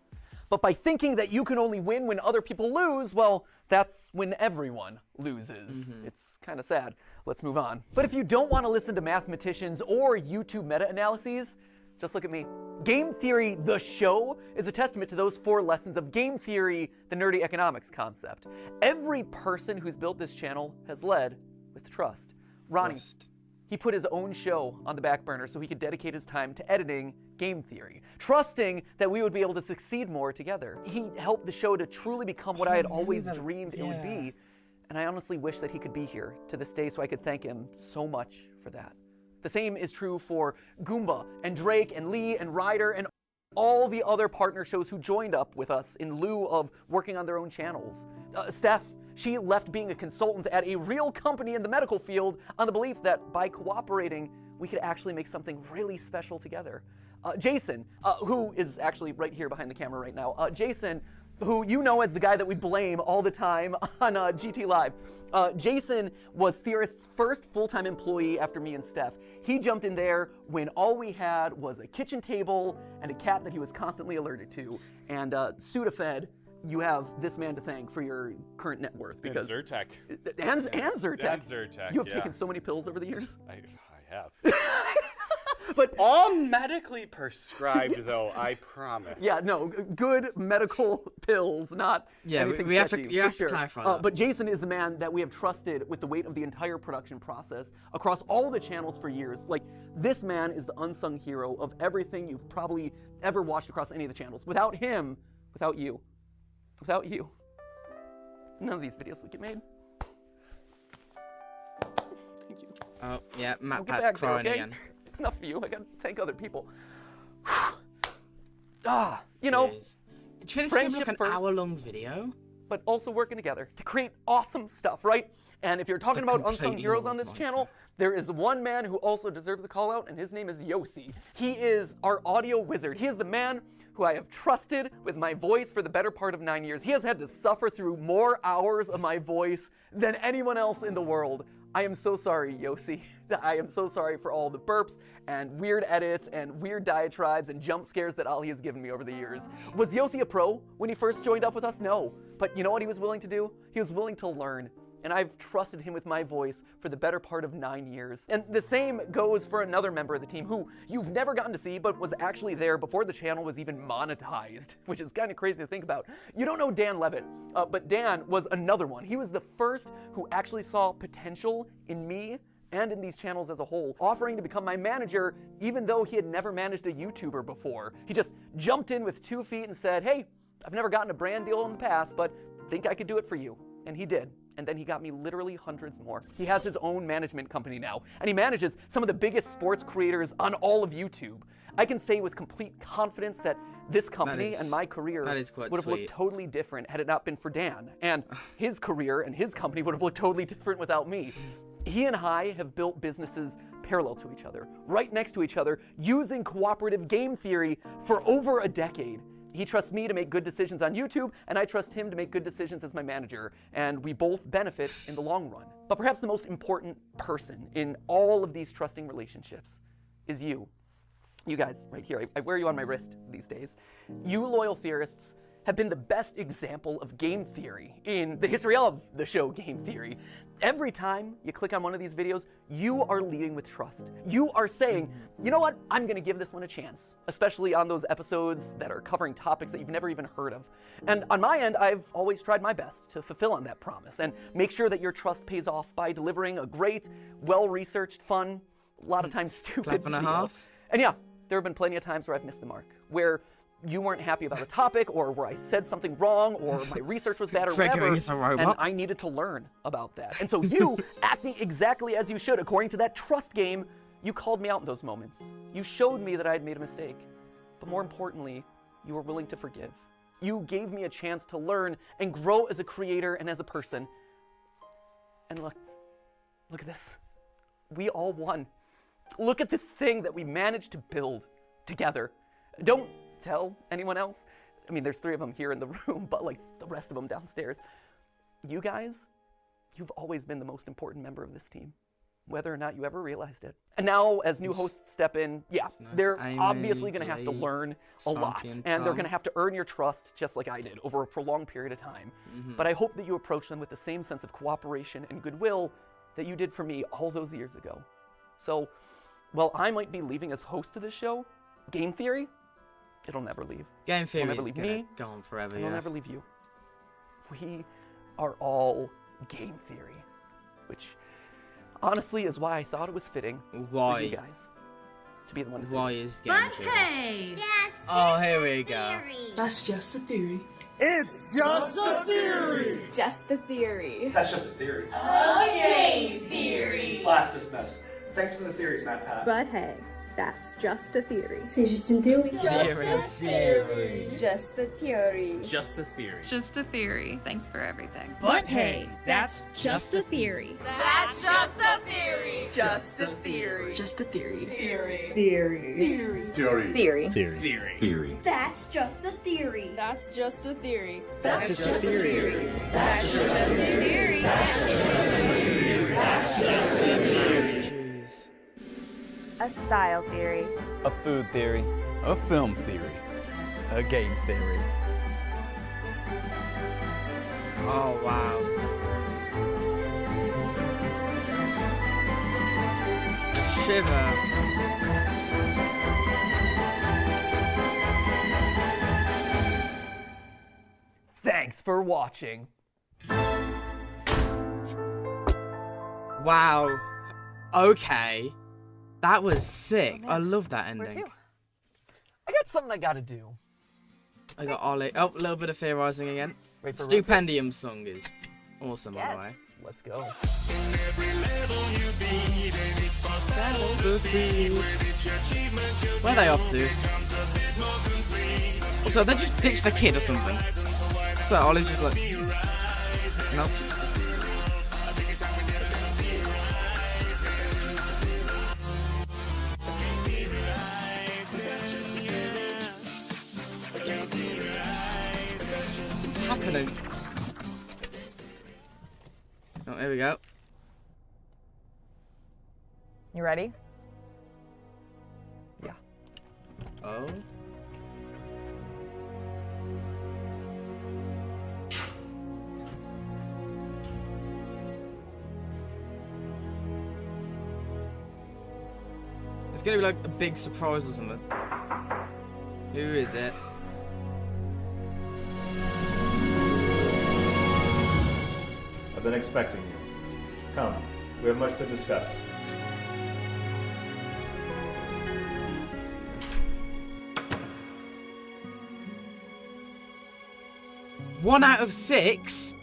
But by thinking that you can only win when other people lose, well, that's when everyone loses. It's kind of sad. Let's move on. But if you don't want to listen to mathematicians or YouTube meta-analyses, just look at me. Game Theory, the show, is a testament to those 4 lessons of game theory, the nerdy economics concept. Every person who's built this channel has led with trust. Ronnie, he put his own show on the back burner so he could dedicate his time to editing Game Theory, trusting that we would be able to succeed more together. He helped the show to truly become what I had always dreamed it would be, and I honestly wish that he could be here to this day so I could thank him so much for that. The same is true for Goomba and Drake and Lee and Ryder and all the other partner shows who joined up with us in lieu of working on their own channels. Steph, she left being a consultant at a real company in the medical field on the belief that by cooperating, we could actually make something really special together. Jason, who is actually right here behind the camera right now. Jason, who you know as the guy that we blame all the time on GT Live. Jason was Theorist's first full-time employee after me and Steph. He jumped in there when all we had was a kitchen table and a cat that he was constantly allergic to. And Sudafed, you have this man to thank for your current net worth. Because and Zyrtec. And Zyrtec. And Zyrtec, You have taken so many pills over the years. I have. But all medically prescribed, though, I promise. Yeah, no, good medical pills, not anything we have to, sketchy, you for have sure. to clarify that. But Jason is the man that we have trusted with the weight of the entire production process across all the channels for years. Like, this man is the unsung hero of everything you've probably ever watched across any of the channels. Without him, without you, none of these videos would get made. Thank you. Oh, yeah, I'll get MatPat's back there, crying okay? again. Enough for you. I gotta thank other people. You know, Do you think this is friendship like an first, hour-long video? but also working together to create awesome stuff, right? And if you're talking about unsung heroes on this channel, there is one man who also deserves a call out, and his name is Yossi. He is our audio wizard. He is the man who I have trusted with my voice for the better part of 9 years. He has had to suffer through more hours of my voice than anyone else in the world. I am so sorry, Yossi. I am so sorry for all the burps and weird edits and weird diatribes and jump scares that Ali has given me over the years. Was Yossi a pro when he first joined up with us? No. But you know what he was willing to do? He was willing to learn. And I've trusted him with my voice for the better part of 9 years. And the same goes for another member of the team who you've never gotten to see, but was actually there before the channel was even monetized, which is kind of crazy to think about. You don't know Dan Levitt, but Dan was another one. He was the first who actually saw potential in me and in these channels as a whole, offering to become my manager even though he had never managed a YouTuber before. He just jumped in with 2 feet and said, hey, I've never gotten a brand deal in the past, but think I could do it for you. And he did. And then he got me literally hundreds more. He has his own management company now, and he manages some of the biggest sports creators on all of YouTube. I can say with complete confidence that this company and my career would have looked totally different had it not been for Dan. And his career and his company would have looked totally different without me. He and I have built businesses parallel to each other, right next to each other, using cooperative game theory for over a decade. He trusts me to make good decisions on YouTube, and I trust him to make good decisions as my manager, and we both benefit in the long run. But perhaps the most important person in all of these trusting relationships is you. You guys, right here. I wear you on my wrist these days. You loyal theorists have been the best example of game theory in the history of the show Game Theory. Every time you click on one of these videos, you are leading with trust. You are saying, you know what, I'm gonna give this one a chance, especially on those episodes that are covering topics that you've never even heard of. And on my end, I've always tried my best to fulfill on that promise and make sure that your trust pays off by delivering a great, well-researched, fun, a lot of times stupid video. And yeah, there have been plenty of times where I've missed the mark, where you weren't happy about a topic, or where I said something wrong, or my research was bad, or whatever, and I needed to learn about that. And so you, acting exactly as you should, according to that trust game, you called me out in those moments. You showed me that I had made a mistake. But more importantly, you were willing to forgive. You gave me a chance to learn and grow as a creator and as a person. And look at this. We all won. Look at this thing that we managed to build together. Don't tell anyone else. I mean, there's 3 of them here in the room, but like the rest of them downstairs. You guys, you've always been the most important member of this team, whether or not you ever realized it. And now, as new hosts step in, yeah, they're obviously going to have to learn a lot, and they're going to have to earn your trust just like I did over a prolonged period of time. But I hope that you approach them with the same sense of cooperation and goodwill that you did for me all those years ago. So, while I might be leaving as host of this show, Game Theory, it'll never leave. Game Theory will never is leave gonna me. go on forever. It'll never leave you. We are all Game Theory, which honestly is why I thought it was fitting for you guys to be the one to say. Why is Game Theory? Hey, Oh, here we go. that's just a theory. It's just a theory. Just a theory. That's just a theory. A game theory. Class dismissed. Thanks for the theories, MatPat. But hey, that's just a theory. C'est juste une théorie. Just a theory. Just a theory. Just a theory. Just a theory. Thanks for everything. But hey, that's just a theory. That's just a theory. Just a theory. Just a theory. Theory. Theory. Theory. Theory. Theory. Theory. Theory. That's just a theory. That's just a theory. That's just a theory. That's just a theory. That's just a theory. That's just a theory. A style theory. A food theory. A film theory. A game theory. Oh, wow. Shiver. Thanks for watching. Wow. Okay. That was sick. I love that ending. I got something I gotta do. I got Ollie. Oh, a little bit of theorizing again. Ready for Stupendium song is awesome, by the way. Let's go. Where are they off to? Also, they just ditched the kid or something. So Ollie's just like, nope. What's happening? Oh, here we go. You ready? Yeah. Oh. It's gonna be like a big surprise or something. Who is it? I've been expecting you. Come, we have much to discuss. One out of 6?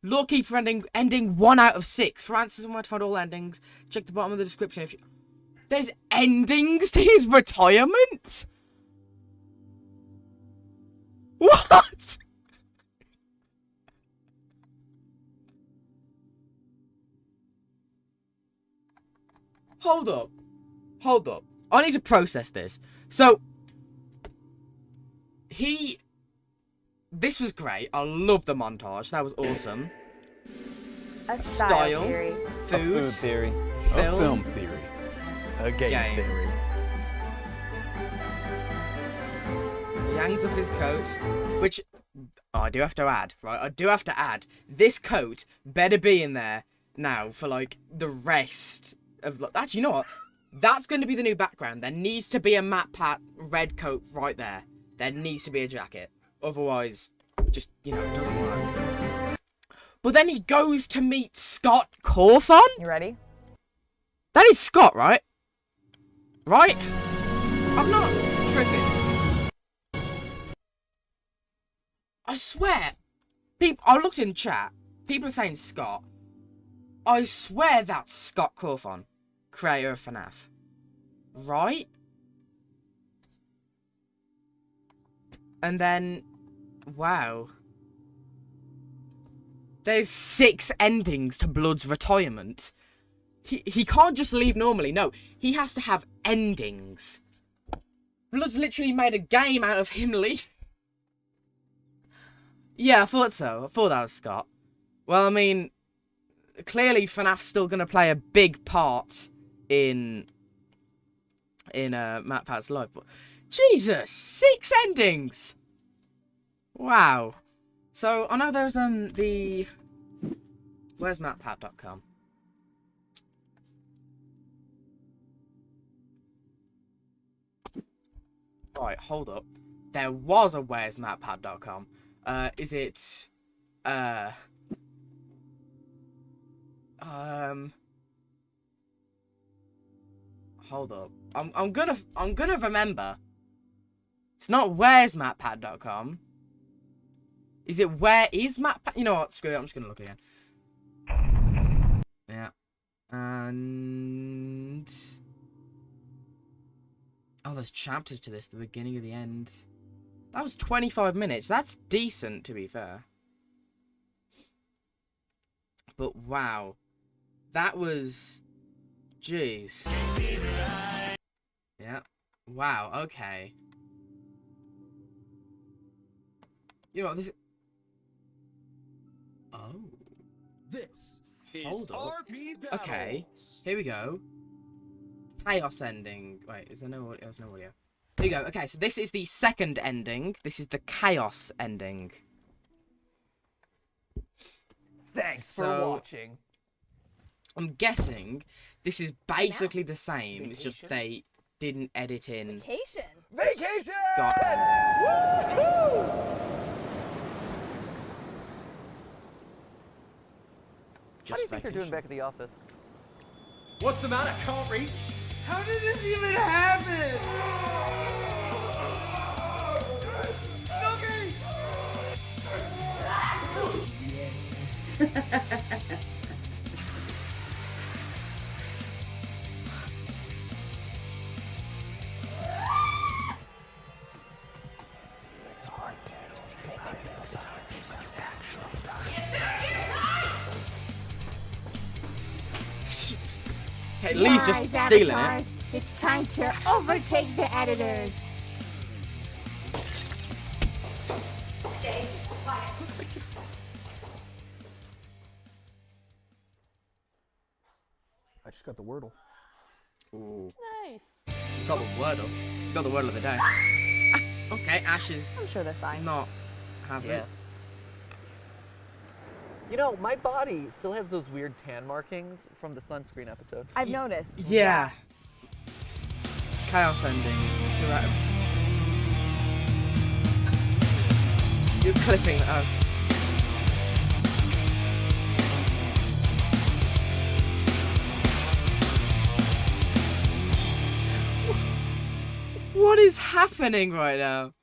Lawkeeper ending 1 out of 6. For answers and where to find all endings, check the bottom of the description if you... There's endings to his retirement? What? Hold up. Hold up. I need to process this. So, this was great. I love the montage. That was awesome. A style theory. Food. A food theory. Film. A film theory. A game theory. hangs up his coat, which I do have to add, right? I do have to add, this coat better be in there now for like the rest of. Actually, you know what? That's going to be the new background. There needs to be a MatPat red coat right there. There needs to be a jacket. Otherwise, just, you know, it doesn't work. But then he goes to meet Scott Cawthon? You ready? That is Scott, right? Right? I'm not tripping. I swear. I looked in chat. People are saying Scott. I swear that's Scott Cawthon, creator of FNAF. Right? And then, wow. There's 6 endings to Blood's retirement. He can't just leave normally. No, he has to have endings. Blood's literally made a game out of him leaving. Yeah, I thought so. I thought that was Scott. Well, I mean, clearly FNAF's still going to play a big part in MatPat's life. But Jesus, 6 endings. Wow. So I know there's the where's MatPat.com? Right, hold up. There was a where's MatPat.com. Is it hold up. I'm gonna remember. It's not where's MatPat.com. Is it where is MatPat? You know what? Screw it. I'm just gonna look again. Yeah. And oh, there's chapters to this. The beginning of the end. That was 25 minutes. That's decent, to be fair. But wow, that was, jeez. Yeah. Wow. Okay. You know what, this. Oh. This Hold up. Okay. Here we go. Chaos ending. Wait, is there no audio? There's no audio. Here we go. Okay, so this is the second ending. This is the chaos ending. Thanks for watching. I'm guessing this is basically the same. It's just they didn't edit in. Vacation. Scott ending. How do you think they're doing back at the office? What's the matter? Can't reach? How did this even happen? Okay, Lee's just stealing it. It's time to overtake the editors. Stay quiet. I just got the Wordle. Ooh. Nice. You got the Wordle. You got the Wordle of the day. Okay, Ash is. I'm sure they're fine. Not having it. You know, my body still has those weird tan markings from the sunscreen episode. I've noticed. Yeah. Chaos ending. 2 out of. You're clipping that. What is happening right now?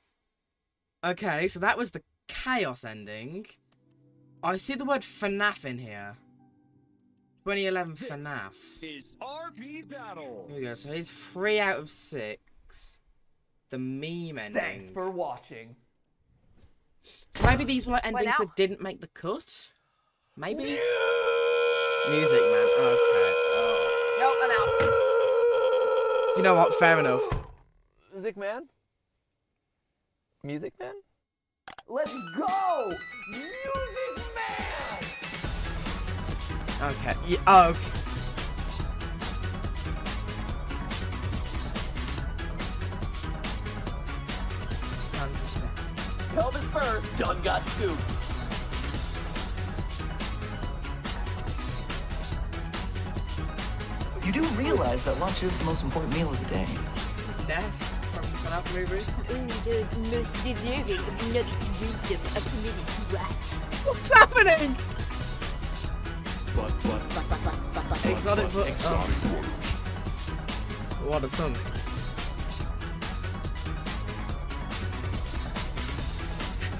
Okay, so that was the chaos ending. I see the word FNAF in here. 2011 FNAF. Is RP Battle. Here we go. So he's 3 out of 6. The meme ending. Thanks for watching. So maybe these were like endings that didn't make the cut. Maybe. Music man. Okay. Nope, I'm out. You know what? Fair enough. Music man? Music man? Let's go! Music man! Okay. Yeah, oh, okay. Sounds pelvis first. Done got scooped. You do realize that lunch is the most important meal of the day. Ness from the FNAF movie. Those most deserving of nuggets wisdom are permitted to watch. What's happening? Exotic book. What a song.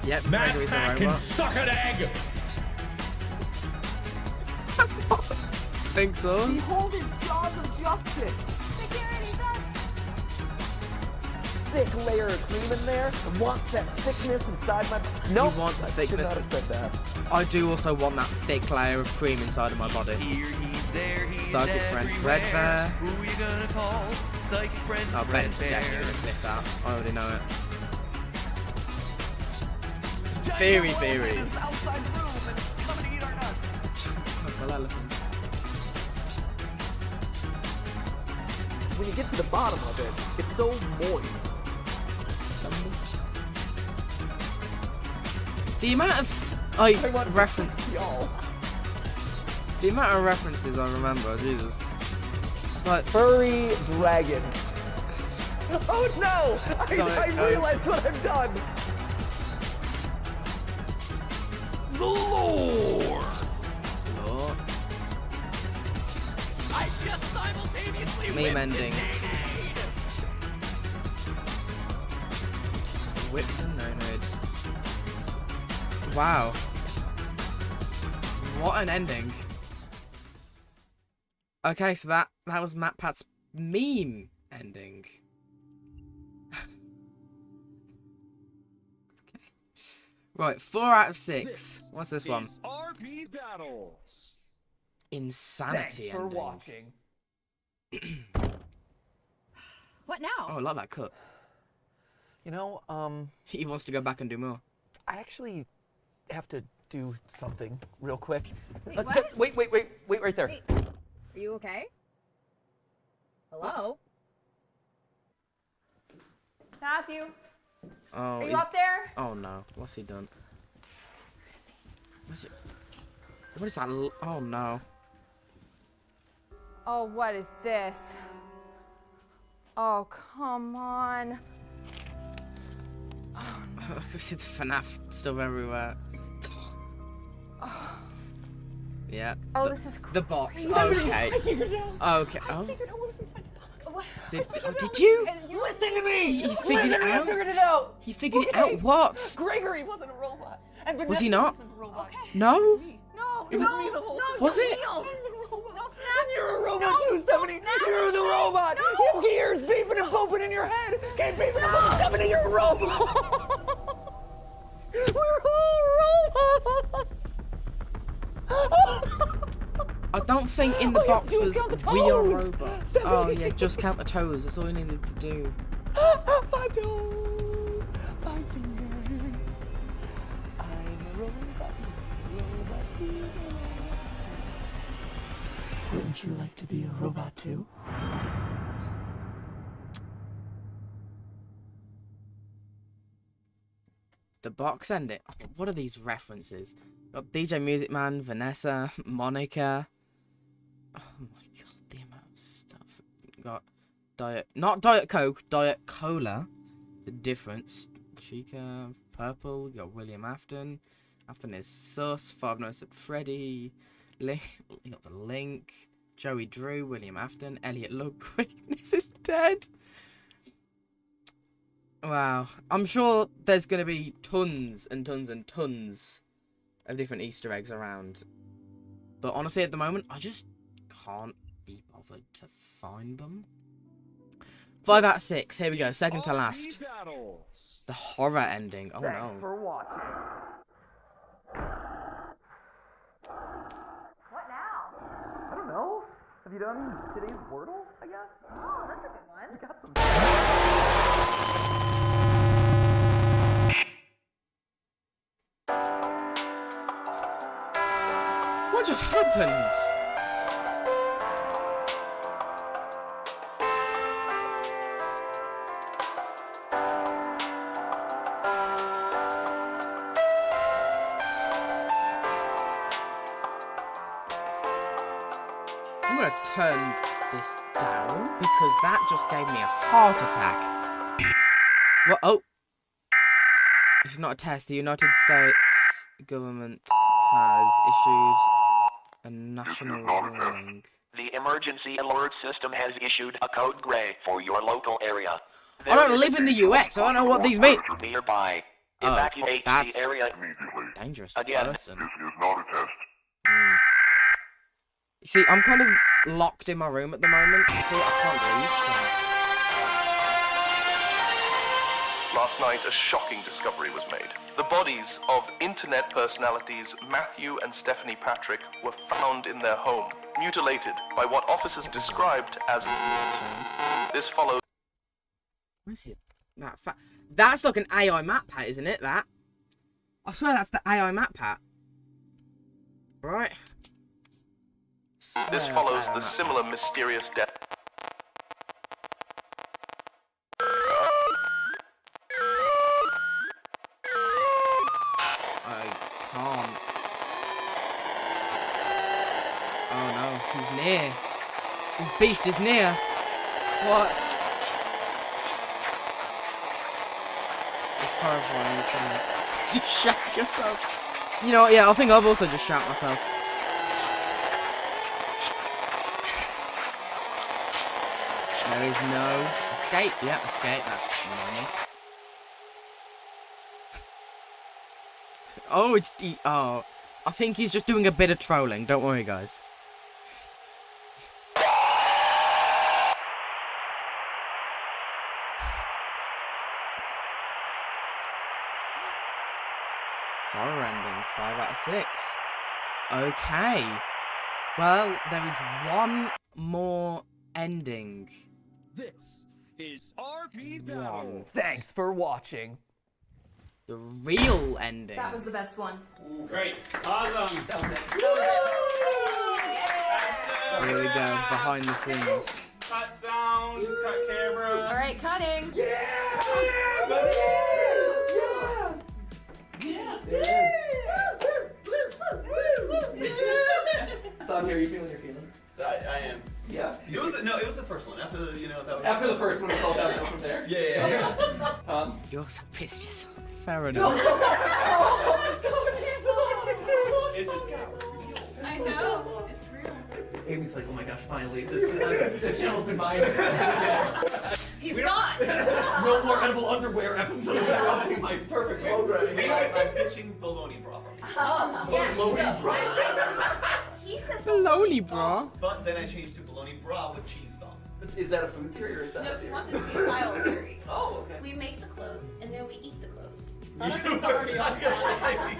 Yep, Gregory's MatPat alright. can suck an egg! Think so? Behold his jaws of justice! Thick layer of cream in there. I want that thickness inside my... No, You want the I thickness. should not have said that. I do also want that thick layer of cream inside of my body. Psychic friend Fred there. Who you gonna call? Psychic friend Oh, Fred Ben's there. definitely gonna clip that. I already know it. Theory. Outside the room and it's coming to eat our nuts. Purple elephant. When you get to the bottom of it, it's so moist. The amount of reference, y'all. the amount of references I remember, Jesus. But Furry dragon. Oh no! I realized what I've done. The lore. I just simultaneously meme ending. Whipped and no-nodes. Wow. What an ending. Okay, so that was MatPat's meme ending. Okay. Right, 4 out of 6. What's this one? RP Battles. Insanity Thanks for ending. watching. What now? Oh, I like that cut. You know, He wants to go back and do more. I actually have to do something real quick. Wait, just- what? wait right there. Wait. Are you okay? Hello? Matthew? Oh, Are you he's- up there? Oh no, what's he done? What's it? What is that? Oh no. Oh, what is this? Oh, come on. I can see the FNAF stuff everywhere. Yeah. Oh, this is the box. crazy. Okay. I figured it out. Okay. I Oh. figured out what was inside the box. What? Did you? Listen to me! He figured it out. I figured it out! He figured it out. What? Gregory wasn't a robot. And Was he Vanessa not? wasn't a robot. No. It was me the whole time. Was it? And you're a robot too, Stephanie! You're the robot! You have gears beeping and booping in your head! Keep beeping and booping, Stephanie, you're a robot! We're all robots! I don't think in the All you have box to do is was count the we are toes. robots. 70. Oh yeah, just count the toes. That's all we needed to do. 5 toes, 5 fingers. I'm a robot. Wouldn't you like to be a robot too? The box ending. What are these references? Got DJ Music Man, Vanessa, Monica. Oh my god, the amount of stuff. Got not Diet Coke, Diet Cola. The difference. Chica, Purple. We got William Afton. Afton is Sus. Five Nights at Freddy. You got the Link. Joey Drew, William Afton, Elliot Ludwig. This is dead. Wow. I'm sure there's going to be tons and tons and tons of different Easter eggs around. But honestly, at the moment, I just can't be bothered to find them. 5 out of 6. Here we go. Second to last. The horror ending. Oh no. For watching. What now? I don't know. Have you done today's Wordle, I guess? Oh, that's a good one. We got some. What just happened? turn this down because that just gave me a heart attack. What? Oh. It's not a test. The United States government has issued a national warning. The emergency alert system has issued a code gray for your local area. I don't live in the US. I don't know what these mean. Nearby. Oh, Evacuate that's the area dangerous again. person. You see, I'm kind of locked in my room at the moment. You see, I can't leave. Last night, a shocking discovery was made. The bodies of internet personalities Matthew and Stephanie Patrick were found in their home, mutilated by what officers described as... This follows... What is it? That's like an AI MatPat, isn't it? That. I swear that's the AI MatPat. Right. This follows the similar mysterious death. I can't. Oh no, he's near. This beast is near. What? It's horrifying, isn't it? Just shout yourself. You know what, yeah, I think I've also just shot myself. There is no escape. Yeah, escape, that's normal. Oh, it's... Oh, I think he's just doing a bit of trolling. Don't worry, guys. Horror ending, 5 out of 6. Okay. Well, there is one more ending. This is RP Battle. Thanks for watching. The real ending. That was the best one. Ooh, great. Awesome. That was it. Here we go, behind the scenes. Cut sound, cut camera. All right, cutting. Santi, are you feeling your feelings? I am. Yeah. It was the first one. After that was After the first one, it's all downhill from there. Yeah. You're so pissed yourself. Fair No. enough. It just got real. I know. It's real. Amy's like, oh my gosh, finally, this channel's been mine. He's gone. No more edible underwear episodes. I'm watching my perfect programming. I'm pitching bologna bra from you. Oh, yeah. Bologna bra. He said Baloney, bro. But then I changed to bologna bra with cheese thong. Is that a food theory or is that No, a he theory? wants it to be style theory. Oh, okay. We make the clothes and then we eat the clothes. It's already on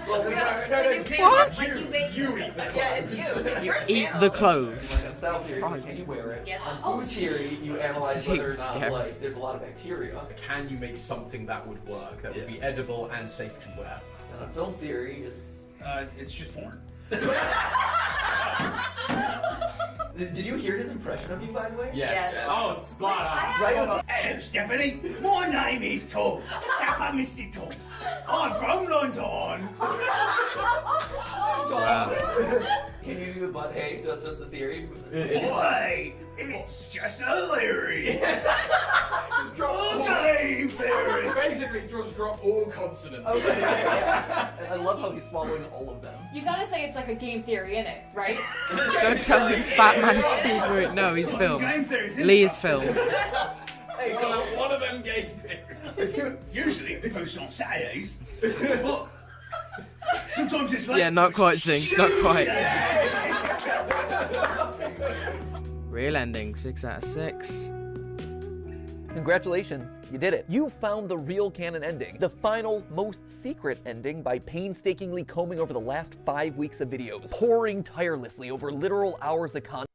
Well, we What? Like you bake them. Yeah, it's you. It's your Eat channel. the clothes. Style theory, can you wear it? Yes. On food theory, you analyze This is whether or not scary. like there's a lot of bacteria. Can you make something that would work, that would be edible and safe to wear? And on film theory, It's just porn. Did you hear his impression of you, by the way? Yes. Oh, spot on. Right on. Hello, Stephanie. My name is Tom. I'm Mr. Tom. I'm from London. Tom. Can you do the butt hey? That's just a theory. Boy, it's just a theory. Just drop game theory. Basically, just drop all consonants. Okay. Yeah. I love how he's swallowing all of them. You gotta say it's like a game theory in it, right? Don't tell me Fat Man's favorite. No, he's film. Lee's film. Hey, one of them game theories. Usually we post on Saturdays, but sometimes it's like... Yeah, not quite, Zinx. Not quite. Real ending, 6 out of 6. Congratulations, you did it. You found the real canon ending, the final, most secret ending by painstakingly combing over the last 5 weeks of videos, poring tirelessly over literal hours of content.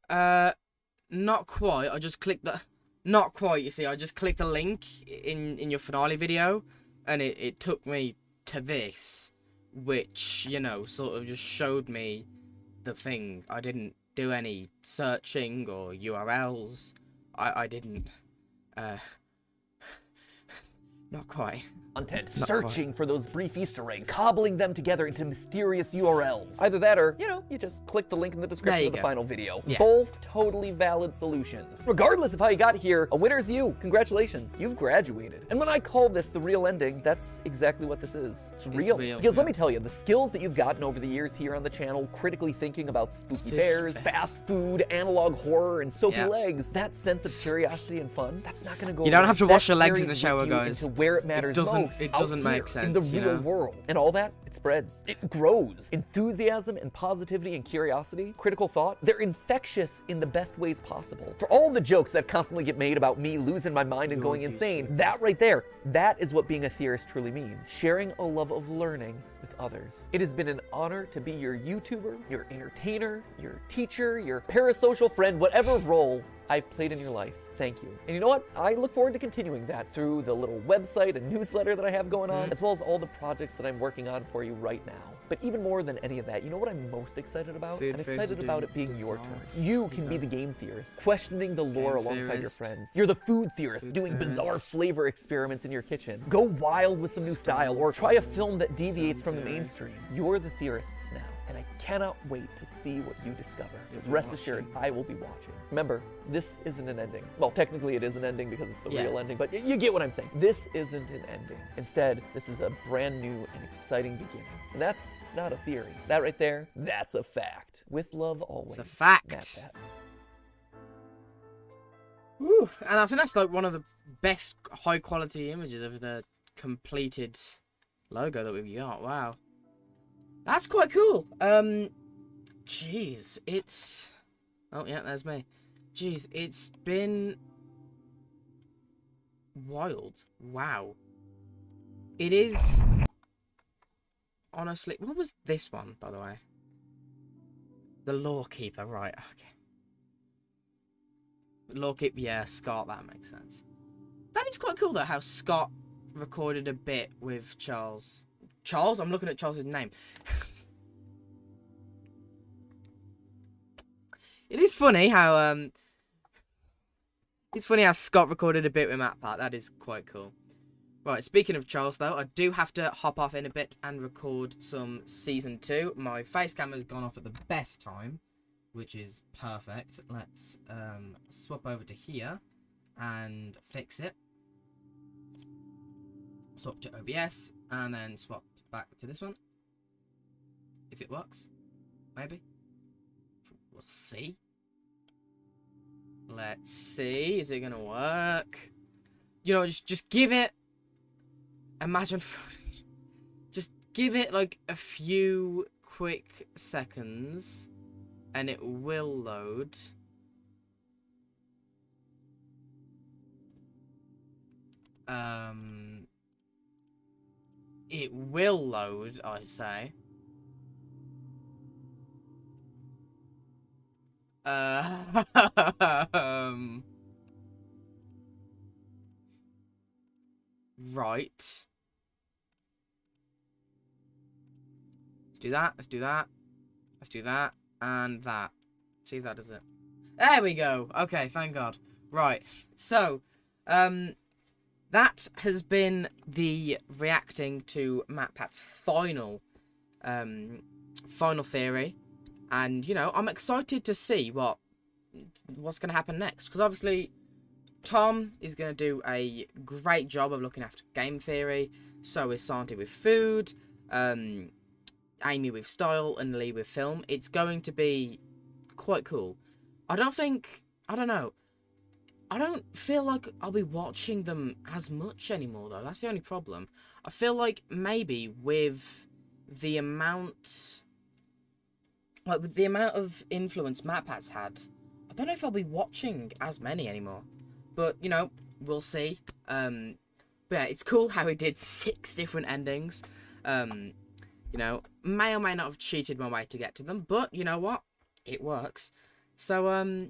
Not quite. I just clicked the... Not quite, you see. I just clicked the link in your finale video, and it took me to this, which, you know, sort of just showed me the thing. I didn't do any searching or URLs. I didn't... Not quite. content, Not searching for those brief Easter eggs, cobbling them together into mysterious URLs. Either that or, you just click the link in the description of the final video. Yeah. Both totally valid solutions. Regardless of how you got here, a winner's you. Congratulations, you've graduated. And when I call this the real ending, that's exactly what this is. It's real. Because let me tell you, the skills that you've gotten over the years here on the channel, critically thinking about spooky bears, fast food, analog horror, and soapy legs, that sense of curiosity and fun, that's not gonna go You don't away. have to That wash your legs in carries the shower, with you guys. into where it matters most. It out doesn't make here sense, in the you real know? world. And all that, it spreads. It grows. Enthusiasm and positivity and curiosity, critical thought, they're infectious in the best ways possible. For all the jokes that constantly get made about me losing my mind and going insane, that right there, that is what being a theorist truly means. Sharing a love of learning with others. It has been an honor to be your YouTuber, your entertainer, your teacher, your parasocial friend, whatever role I've played in your life. Thank you. And you know what? I look forward to continuing that through the little website and newsletter that I have going on, as well as all the projects that I'm working on for you right now. But even more than any of that, you know what I'm most excited about? I'm excited about it being your turn. You can be the game theorist, questioning the lore alongside your friends. You're the food theorist, doing bizarre flavor experiments in your kitchen. Go wild with some new style, or try a film that deviates from the mainstream. You're the theorists now. And I cannot wait to see what you discover. Because rest assured, I will be watching. Remember, this isn't an ending. Well, technically it is an ending because it's the real ending, but you get what I'm saying. This isn't an ending. Instead, this is a brand new and exciting beginning. And that's not a theory. That right there, that's a fact. With love always. It's a fact. MatPat. Woo. And I think that's like one of the best high quality images of the completed logo that we've got. Wow. That's quite cool. Jeez, it's... Oh, yeah, there's me. Jeez, it's been... wild. Wow. It is... Honestly... What was this one, by the way? The Lawkeeper, right, okay. Lawkeeper, yeah, Scott, that makes sense. That is quite cool, though, how Scott recorded a bit with Charles. Charles? I'm looking at Charles's name. It is funny how Scott recorded a bit with MatPat. That is quite cool. Right, speaking of Charles though, I do have to hop off in a bit and record some season 2. My face camera's gone off at the best time, which is perfect. Let's swap over to here and fix it. Swap to OBS and then swap back to this one. If it works, maybe. We'll see. Let's see. Is it gonna work? You know, just give it. Imagine. Just give it like a few quick seconds, and it will load. It will load, I say. Right. Let's do that. Let's do that. Let's do that. And that. See if that does it. There we go. Okay, thank God. Right. So, that has been the reacting to MatPat's final theory. And, you know, I'm excited to see what's going to happen next. Because obviously, Tom is going to do a great job of looking after game theory. So is Santi with food. Amy with style. And Lee with film. It's going to be quite cool. I don't know. I don't feel like I'll be watching them as much anymore, though. That's the only problem. I feel like maybe with the amount... Like, with the amount of influence MatPat's had, I don't know if I'll be watching as many anymore. But, you know, we'll see. But yeah, it's cool how he did 6 different endings. You know, may or may not have cheated my way to get to them, but you know what? It works. So,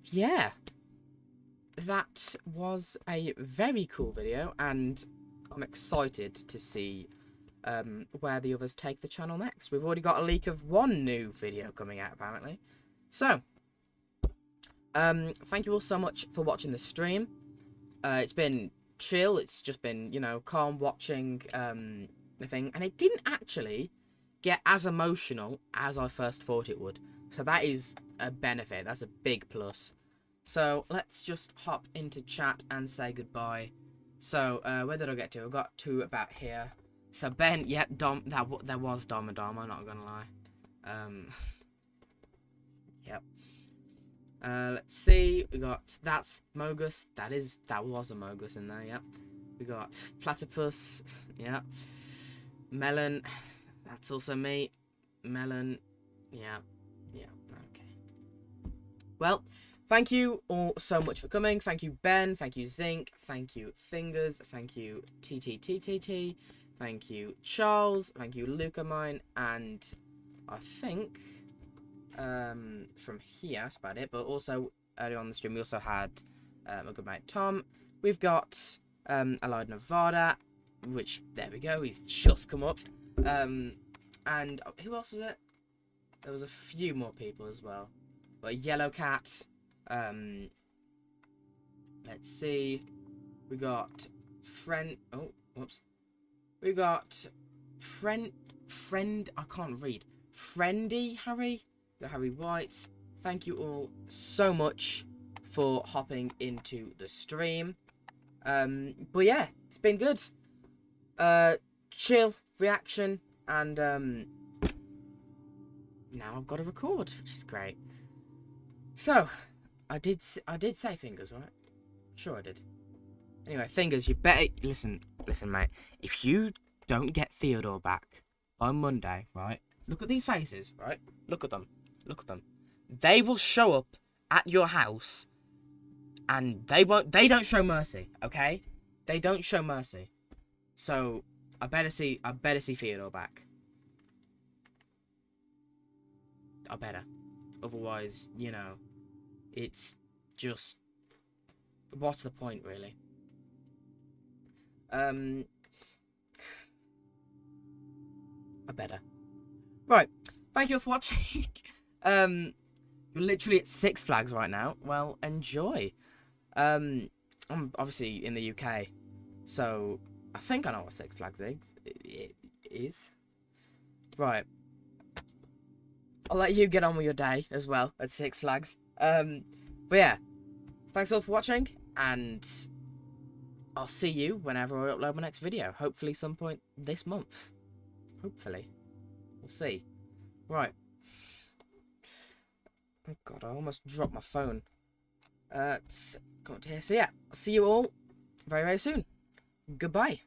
yeah. That was a very cool video, and I'm excited to see where the others take the channel next. We've already got a leak of 1 new video coming out, apparently. So, thank you all so much for watching the stream. It's been chill. It's just been, you know, calm watching the thing. And it didn't actually get as emotional as I first thought it would. So that is a benefit. That's a big plus. So let's just hop into chat and say goodbye. So where did I get to? I got to about here. So Ben, yep, Dom. There was Dom and Dom. I'm not gonna lie. Yep. Let's see. We got that's Mogus. That was a Mogus in there. Yep. We got Platypus. Yep. Melon. That's also me. Melon. Yeah. Yeah. Okay. Well, thank you all so much for coming. Thank you, Ben. Thank you, Zinc. Thank you, Fingers. Thank you, TTTTT. Thank you, Charles. Thank you, Luca Mine. And I think from here, that's about it. But also, earlier on the stream, we also had a good mate, Tom. We've got Allied Nevada, which, there we go, he's just come up. And who else was it? There was a few more people as well. But Yellow Cat. Let's see. We got friend. Oh, whoops. We got friend. I can't read. Friendy Harry. The Harry White. Thank you all so much for hopping into the stream. But yeah, it's been good. Chill reaction, and now I've got to record, which is great. So, I did say Fingers, right? Sure I did. Anyway, Fingers, you better listen, mate. If you don't get Theodore back by Monday, right? Look at these faces, right? Look at them. They will show up at your house, and they don't show mercy, okay? They don't show mercy. So I better see Theodore back. I better. Otherwise, you know, it's just, what's the point, really? I better. Right. Thank you for watching. You're literally at Six Flags right now. Well, enjoy. I'm obviously in the UK, so I think I know what Six Flags is. Right. I'll let you get on with your day as well at Six Flags. But yeah, thanks all for watching, and I'll see you whenever I upload my next video. Hopefully some point this month. Hopefully. We'll see. Right. Oh god, I almost dropped my phone. It's got here. So yeah, I'll see you all very, very soon. Goodbye.